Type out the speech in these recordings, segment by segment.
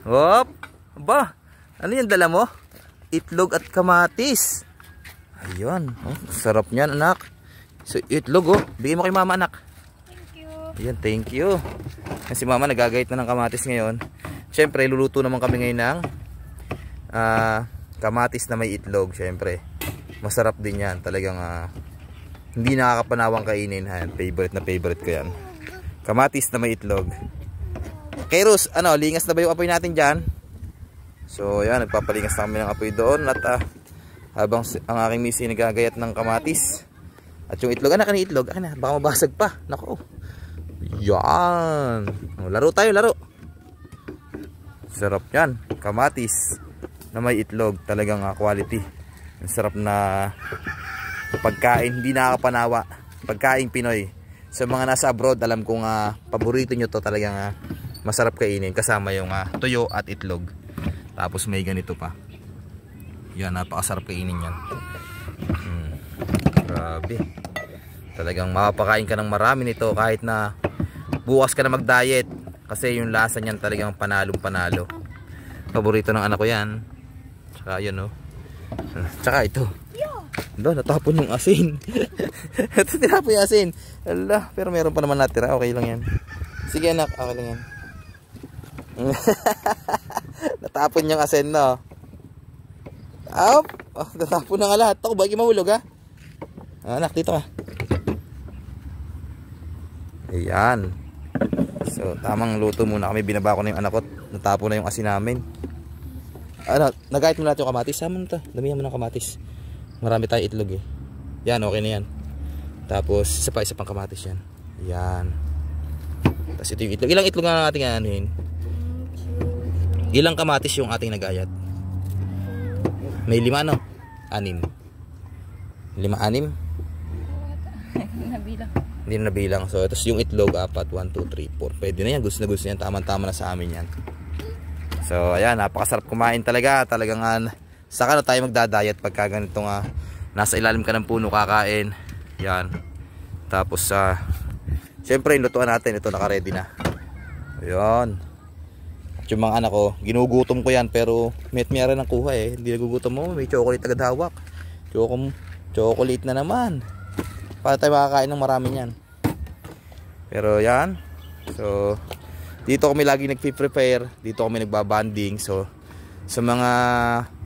Hop. Ba, ano yung dala mo? Itlog at kamatis. Ayun. Oh, sarap niyan, anak. So, itlog, oh. Bigay mo kay mama, anak. Thank you. Ayan, thank you. Kasi mama nagagayat na ng kamatis ngayon. Siyempre, luluto naman kami ngayon ng kamatis na may itlog. Siyempre, masarap din yan. Talagang hindi nakakapanawang kainin. Ayan, favorite na favorite ko yan. Kamatis na may itlog. Kairos, ano, lingas na ba yung apoy natin dyan? So, ayan, nagpapalingas na kami ng apoy doon. At habang ang aking misi nagagayat ng kamatis. At yung itlog, anak, ano yung itlog? Akin na, baka mabasag pa. Nako. Yan. Laro tayo, laro. Sarap yan. Kamatis na may itlog. Talagang quality. Ang sarap na pagkain. Hindi nakakapanawa. Pagkain Pinoy. Sa mga nasa abroad, alam kong paborito nyo to. Talagang masarap kainin. Kasama yung tuyo at itlog. Tapos may ganito pa. Yan, napakasarap kainin yan. Grabe. Talagang makapakain ka ng marami nito kahit na bukas ka na mag-diet. Kasi yung lasa niyan talagang panalong panalo. Paborito ng anak ko yan. Tsaka yun, oh. Tsaka ito. Ito, natapon yung asin. Ito, tinapon yung asin. Ala, pero meron pa naman natira. Okay lang yan. Sige anak, okay lang yan. Natapon yung asin, no? Oh, natapon na nga lahat. Ako, bagi mahulog, ha? Anak, dito ka. Ayan. So, tamang luto muna kami. Binaba ko na yung anak ko. Natapon na yung asin namin. Ano, nagayat mo lahat yung kamatis. Sama na ito. Damihan mo ng kamatis. Marami tayo itlog eh. Yan, okay na yan. Tapos, isa pang kamatis yan. Yan. Tapos ito yung itlog. Ilang itlog nga ating anuhin? Ilang kamatis yung ating nagayat? May 5, no? 6. 5, 6? Nabilang. Hindi na nabilang. So, ito yung itlog, 4, 1, 2, 3, 4. Pwede na yan. Gusto na gusto yan. Tama-tama na sa amin yan. So, ayan. Napakasarap kumain talaga. Talagang, saka na tayo magdadayat pagka ganitong nasa ilalim ka ng puno kakain. Yan. Tapos, syempre, yung lutuan natin. Ito, naka-ready na. Ayan. At yung mga anak ko, ginugutom ko yan. Pero, met-mera ng kuha eh. Hindi nagugutom mo. May chocolate agad hawak. Chocolate na naman. Para tayo makakain ng marami niyan. Pero yan. So, dito kami lagi nagpi-prepare. Dito kami nagbabanding. So, sa mga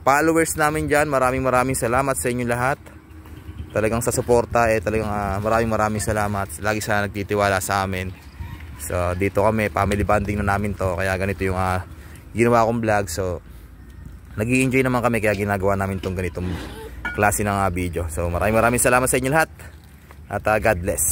followers namin dyan, maraming salamat sa inyo lahat. Talagang sa suporta talagang maraming salamat. Lagi sana nagtitiwala sa amin. So, dito kami, family bonding na namin to. Kaya ganito yung ginawa kong vlog. So, nag-i-enjoy naman kami kaya ginagawa namin tong ganitong klase ng video. So, maraming salamat sa inyo lahat. At God bless.